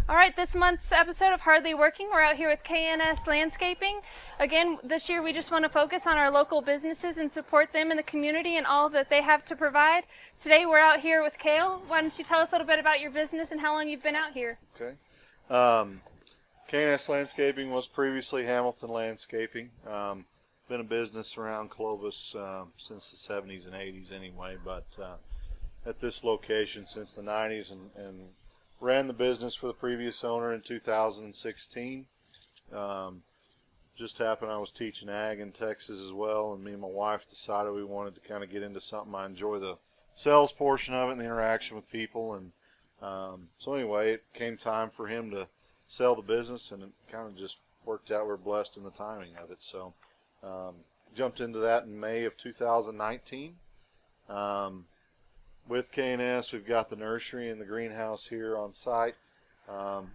All right, this month's episode of Hardly Working, we're out here with K&S Landscaping. Again, this year we just want to focus on our local businesses and support them in the community and all that they have to provide. Today we're out here with Kale. Why don't you tell us a little bit about your business and how long you've been out here? Okay. K&S Landscaping was previously Hamilton Landscaping. Been a business around Clovis since the 70s and 80s anyway, but at this location since the 90s and ran the business for the previous owner in 2016. Just happened I was teaching ag in Texas as well, and me and my wife decided we wanted to kind of get into something. I enjoy the sales portion of it and the interaction with people, and so anyway, it came time for him to sell the business, and it kind of just worked out. We're blessed in the timing of it, so jumped into that in May of 2019. With K&S, we've got the nursery and the greenhouse here on site.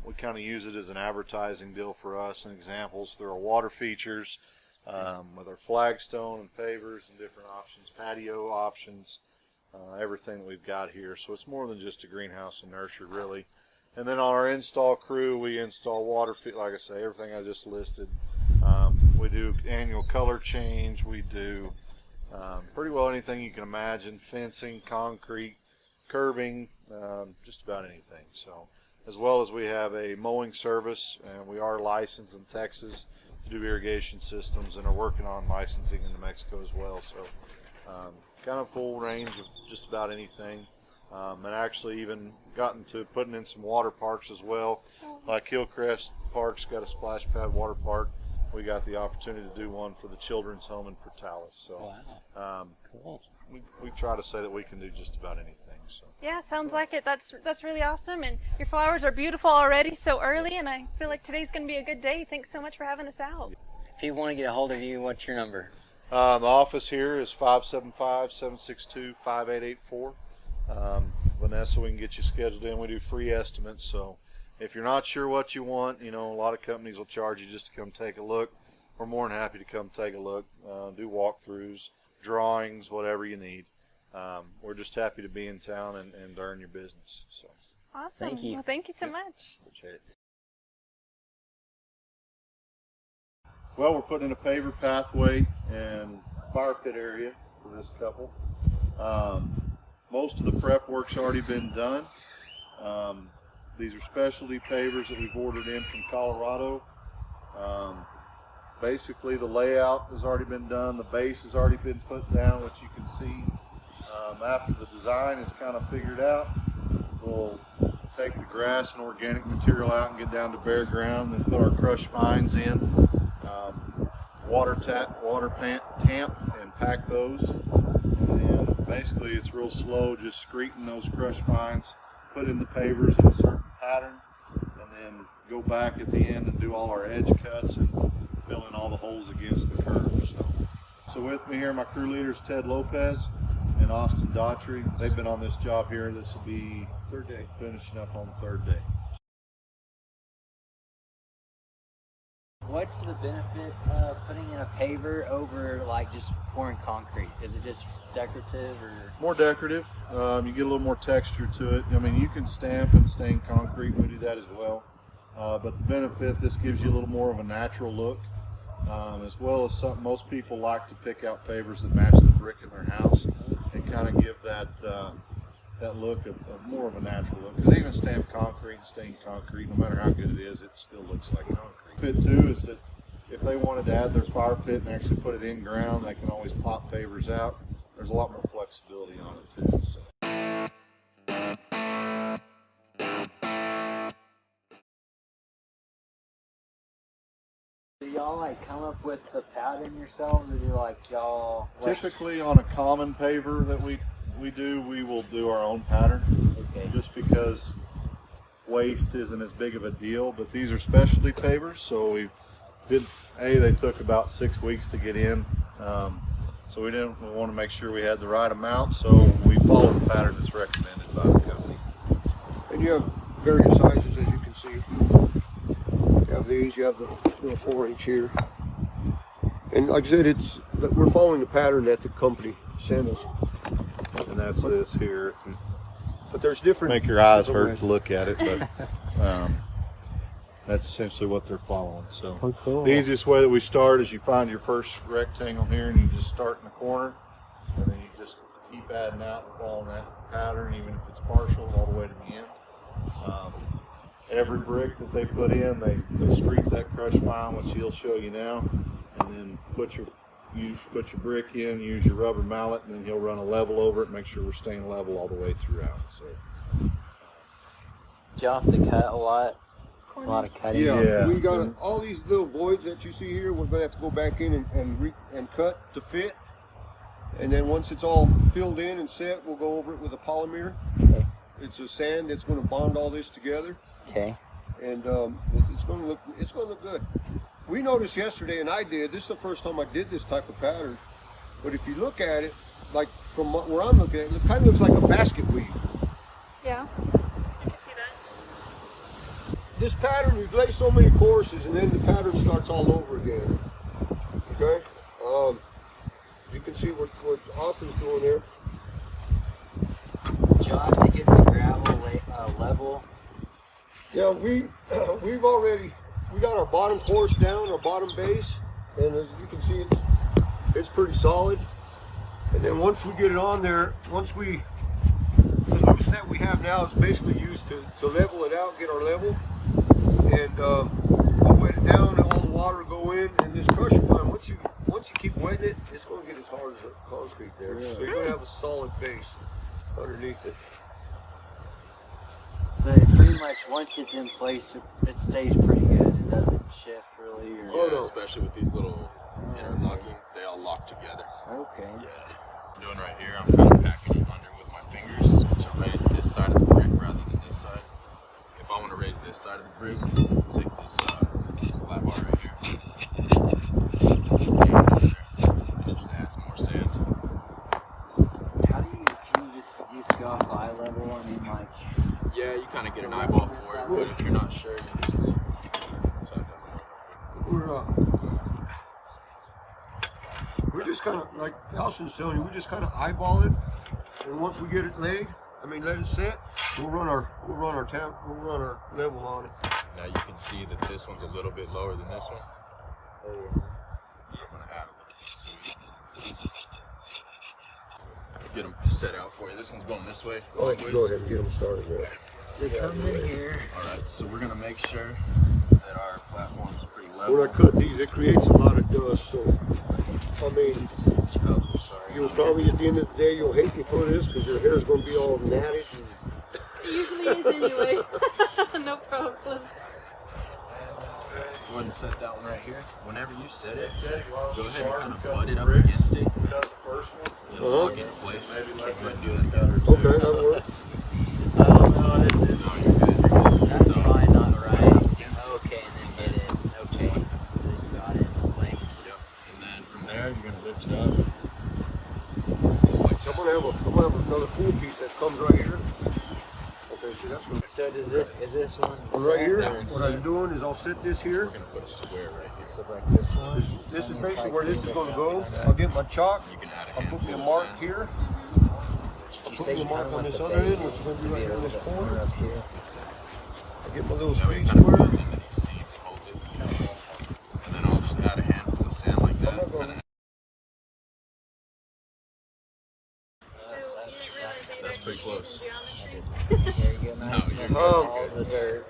We kind of use it as an advertising deal for us and examples through our water features, with our flagstone and pavers and different options, patio options, everything that we've got here. So it's more than just a greenhouse and nursery, really. And then on our install crew, we install water, like I say, everything I just listed. We do annual color change. We do pretty well anything you can imagine, fencing, concrete, curbing, just about anything. So, as well as we have a mowing service, and we are licensed in Texas to do irrigation systems, and are working on licensing in New Mexico as well. So kind of full range of just about anything, and actually even gotten to putting in some water parks as well. Like Hillcrest Park's got a splash pad water park. We got the opportunity to do one for the children's home in Pergola. So Cool. we try to say that we can do just about anything. So Yeah, sounds like it. That's really awesome, and your flowers are beautiful already so early, and I feel like today's going to be a good day. Thanks so much for having us out. If you want to get a hold of you, what's your number? the office here is 575-762-5884. Vanessa, we can get you scheduled in. We do free estimates, so if you're not sure what you want, you know, a lot of companies will charge you just to come take a look. We're more than happy to come take a look, do walkthroughs, drawings, whatever you need. We're just happy to be in town and earn your business. So Awesome. Thank you. Well, thank you so much. appreciate it. Well, we're putting in a paver pathway and fire pit area for this couple. Most of the prep work's already been done. These are specialty pavers that we've ordered in from Colorado. Basically, the layout has already been done. The base has already been put down, which you can see. After the design is kind of figured out, we'll take the grass and organic material out and get down to bare ground, and put our crushed fines in, water tamp, and pack those. And basically, it's real slow, just screeting those crushed fines, put in the pavers in a certain pattern, and then go back at the end and do all our edge cuts and fill in all the holes against the curves. So with me here, my crew leaders Ted Lopez and Austin Daughtry. They've been on this job here. This will be third day, finishing up on the third day. What's the benefit of putting in a paver over like just pouring concrete? Is it just decorative or? More decorative. You get a little more texture to it. I mean, you can stamp and stain concrete. We do that as well. But the benefit, this gives you a little more of a natural look, as well as something most people like to pick out pavers that match the brick in their house and kind of give that that look of more of a natural look. Because even stamped concrete and stained concrete, no matter how good it is, it still looks like concrete. Fit too is that if they wanted to add their fire pit and actually put it in ground, they can always pop pavers out. There's a lot more flexibility on it too. So. Do y'all like come up with the pattern yourselves, or do like y'all? Typically on a common paver that we do, we will do our own pattern. Okay. Just because waste isn't as big of a deal, but these are specialty pavers, so they took about 6 weeks to get in, so we want to make sure we had the right amount, so we follow the pattern that's recommended by the company. And you have various sizes, as you can see. You have these, you have the little 4-inch here, and like I said, we're following the pattern that the company sent us. And that's this here. But there's different. Make your eyes hurt to look at it, but That's essentially what they're following. So Oh, cool. the easiest way that we start is you find your first rectangle here and you just start in the corner, and then you just keep adding out and following that pattern, even if it's partial, all the way to the end. Every brick that they put in, they screed that crush fine, which he'll show you now, and then put your brick in, use your rubber mallet, and then he'll run a level over it, make sure we're staying level all the way throughout. So Do you have to cut a lot? A lot of cutting. Yeah. We got all these little voids that you see here. We're gonna have to go back in and cut to fit. And then once it's all filled in and set, we'll go over it with a polymer. Okay. It's a sand that's going to bond all this together, Okay. and it's going to look good. We noticed yesterday, and I did. This is the first time I did this type of pattern. But if you look at it, like from where I'm looking at it, it kind of looks like a basket weave. Yeah. You can see that. This pattern, you lay so many courses, and then the pattern starts all over again. Okay. You can see what Austin's doing there. Do you have to get the gravel level? Yeah, we got our bottom course down, our bottom base, and as you can see, it's pretty solid. And then once we get it on there, the loose that we have now is basically used to level it out, get our level, and we'll wet it down, and all the water go in, and this crusher fine, once you keep wetting it, it's going to get as hard as the concrete there. Really? So you're going to have a solid base underneath it. So pretty much once it's in place, it stays pretty good. It doesn't shift really. Or... Oh, no. Especially with these little interlocking, they all lock together. Okay. Yeah. I'm doing right here, I'm kind of packing it under with my fingers to raise this side of the brick rather than this side. If I want to raise this side of the brick, take this flat bar right here. And it just adds more sand. How can you just go off eye level? I mean, like. Yeah, you kind of get an eyeball for it, but if you're not sure, you just tap that. We're just kind of, like Alston's telling you, we just kind of eyeball it, and once we get it laid, let it set, we'll run our level on it. Now you can see that this one's a little bit lower than this one. Oh, I'm going to add a little bit to it. Get them set out for you. This one's going this way. Go ahead and get them started there. So come in here. Alright, so we're going to make sure that our platform's pretty level. When I cut these, it creates a lot of dust, so, Oh, sorry. you'll probably, at the end of the day, you'll hate me for this, because your hair's going to be all matted. It usually is anyway. No problem. Go ahead and set that one right here. Whenever you set it, go ahead and kind of butt it up against it. It'll lock into place. Go ahead and do that again. Okay, that'll work. Oh no, this is. No, you're good. That's So, fine, not right. against it. Okay, and then get it. Okay. So you got it in place. Yep. And then from there, you're going to lift it up. Just like So I'm gonna have another full piece that comes right here. Okay, see that's good. So is this one? Right here, That one's what I'm set. doing is I'll set this here. we're going to put a square right here. So like this one. This is basically where this is gonna go. I'll get my chalk. You can add a I'll put me a handful of mark sand. here. I'll You put say me a you mark kinda on want this the other end, base which is gonna be to right be a here in little this bit more corner. up here. I'll get my little That way speed it kind of square. fills into these seams and holds it. And then I'll just add a handful of sand like that. I'm not gonna- Kinda- That's pretty close. There you go. Nice. No, you're Mess good. up all the dirt.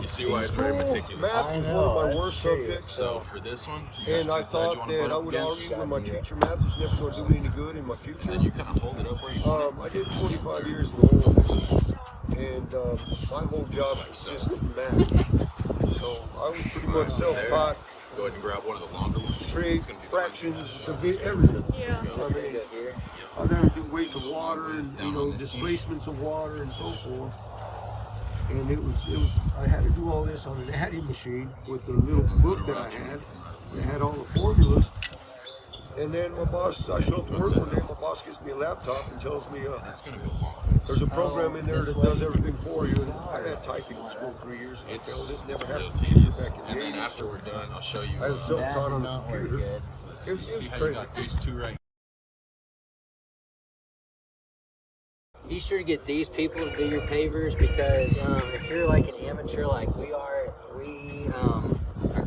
You see why it's very meticulous. Math I is know, one of my that's worst true. subjects. So for this one, you And got I two sides you thought want to that butt I up would against. argue with my teacher math is never going to do me any good in my Then future. you kind of hold it up where you want I did 25 years in the oil, and my whole job was just math. So I was pretty much self-taught, Go ahead and grab one of the longer ones. trig, It's gonna be fractions, everything. Yeah. I mean, I learned to do weights of water and displacements of water and so forth. And it was I had to do all this on an adding machine with the little book that I had. It had all the formulas. And then my boss, I show up to work one day, my boss gives me a laptop and tells me That's gonna go long. there's a program in there that does everything for you. And I had typing in school 3 years and I It's failed it. Never real happened to me tedious. back in And the then 80s. after we're done, I'll show you. I was self-taught on the Not very computer. good. Let's it was see how crazy. you got these two right. Be sure to get these people to do your pavers because if you're like an amateur like we are, We are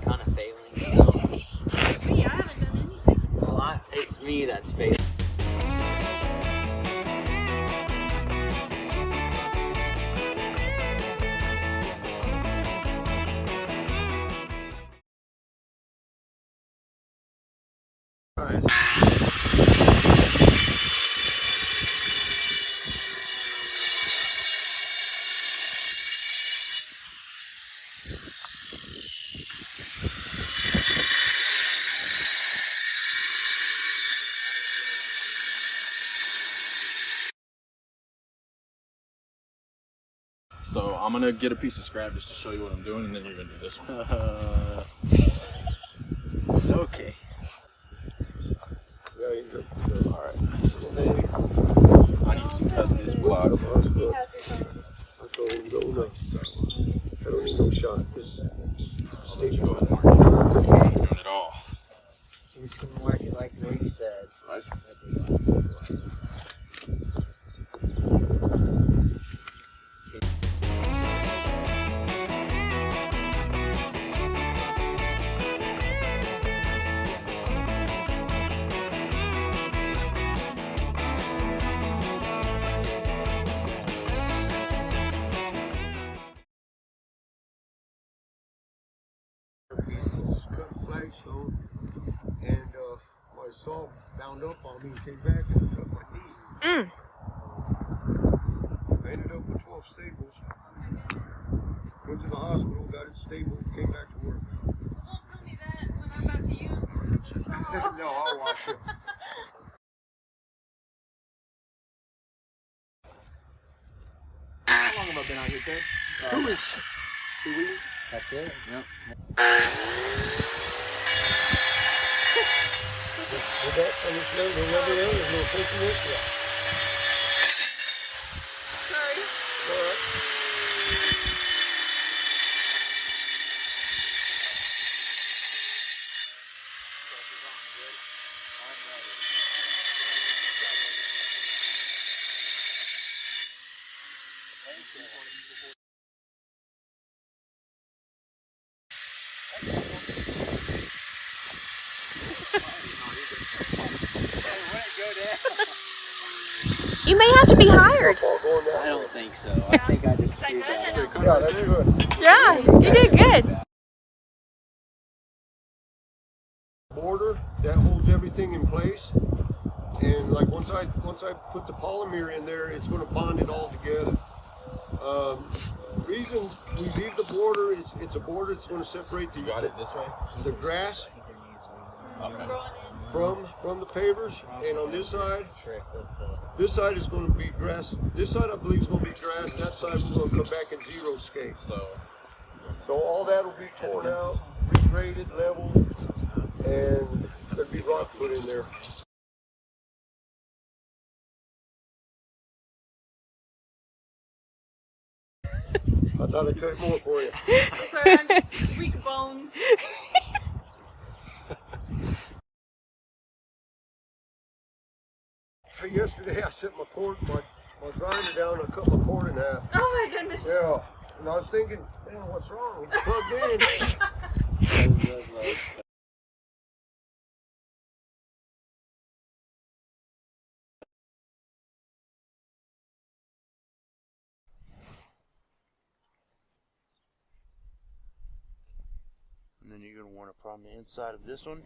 kind of failing. So. Me, I haven't done anything. Well, it's me that's failing. So I'm gonna get a piece of scrap just to show you what I'm doing, and then you're gonna do this one. Okay. Yeah, you go. All right. I need to cut this block. I told him, go no. I don't need no shot. Just stay Go going. ahead, Mark. I'm doing it all. So we're just gonna work it like what you said. Right. Cut flagstone, and my saw bound up on me and came back and cut my knee. I ended up with 12 staples. Went to the hospital, got it stapled, came back to work. Don't tell me that when I'm about to use the saw. No, I'll watch it. How long have I been out here, Ted? 2 weeks. 2 weeks. That's it. Yep. With that, and it's no, there's no taking this yet. Sorry. All right. You may have to be hired. I don't think so. I think I just screwed that up. Yeah, that's good. Yeah, you did good. Border that holds everything in place, and like once I put the polymer in there, it's going to bond it all together. Reason we leave the border is it's a border that's going to separate You got it this way? the grass Okay. from the pavers, and on this side is going to be grass. This side I believe is going to be grass. That side we're going to come back in zero scape. So all that will be torn out, regraded, leveled, and there'll be rock put in there. I thought I'd cut it more for you. Sorry, I'm just weak bones. Hey, yesterday I set my grinder down and I cut my cord in half. Oh my goodness. Yeah, and I was thinking, man, what's wrong? It's plugged in. And then you're going to want to prime the inside of this one.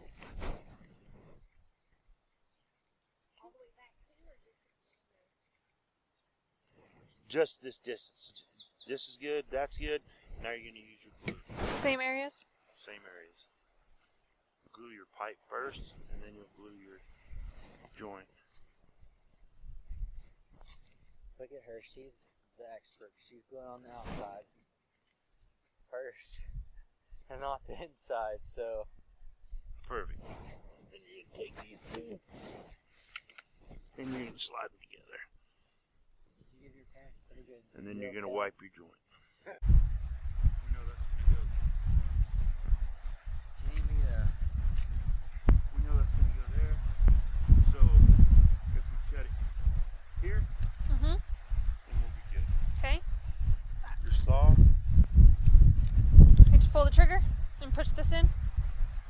Just this distance. This is good, that's good. Now you're going to use your glue. Same areas? Same areas. Glue your pipe first, and then you'll glue your joint. Look at her. She's the expert. She's going on the outside first and not the inside. So Perfect. Then you're going to take these two, and you're going to slide them together. you give your parents pretty good. And then you're going to wipe your joint. We know that's going to go. We know that's going to go there. So if we cut it here, Mm-hmm. then we'll be good. Okay. Your saw, I just just pull the trigger and push this in.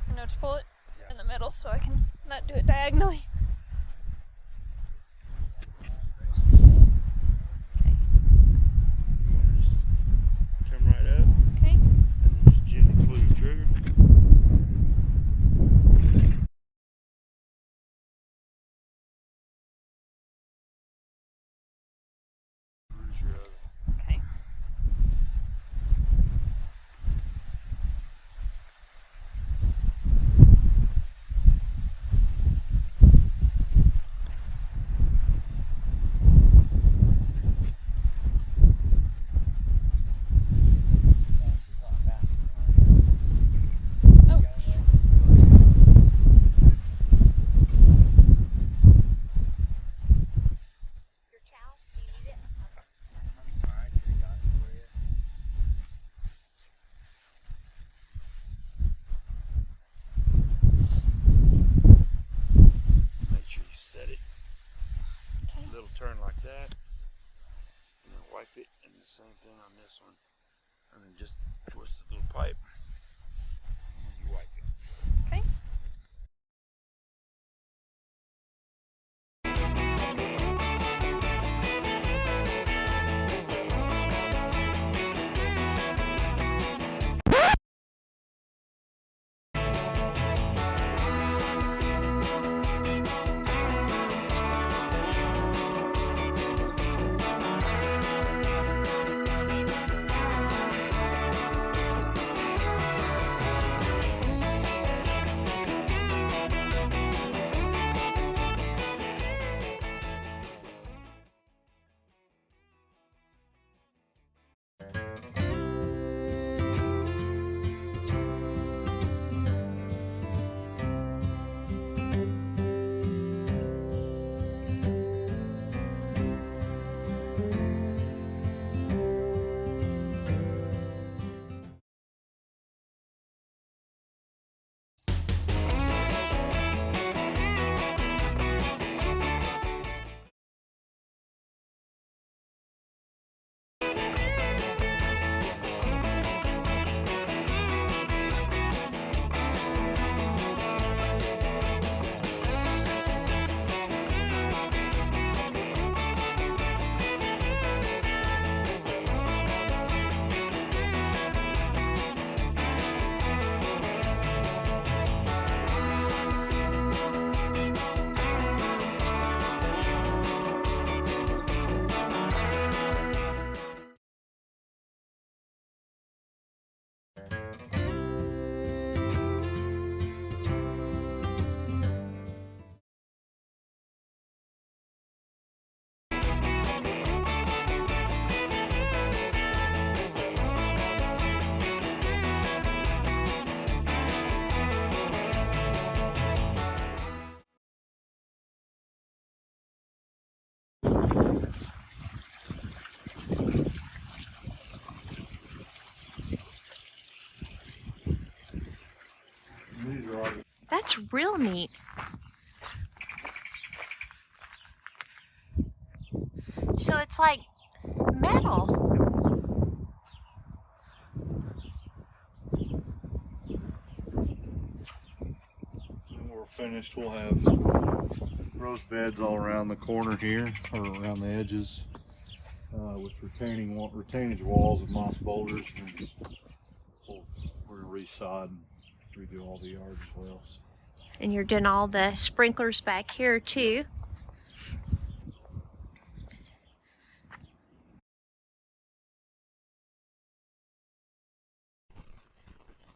You know, just pull it in the middle so I can not do it diagonally. Okay. You want to just come right up Okay. and then just gently pull your trigger. Where's your other? Okay. Oh. Make sure you set it. Okay. A little turn like that. And then wipe it, and the same thing on this one. And then just twist the little pipe. And then you wipe it. Okay. That's real neat. So it's like metal. When we're finished, we'll have rose beds all around the corner here, or around the edges, with retainage walls of moss boulders. And we're gonna resod and redo all the yard as well. So. And you're doing all the sprinklers back here too.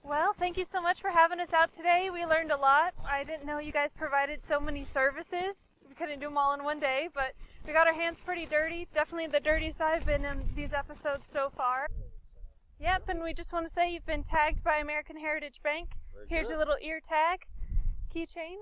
Well, thank you so much for having us out today. We learned a lot. I didn't know you guys provided so many services. We couldn't do them all in one day, but we got our hands pretty dirty. Definitely the dirtiest I've been in these episodes so far. Yep, and we just want to say you've been tagged by American Heritage Bank. Here's your little ear tag keychain.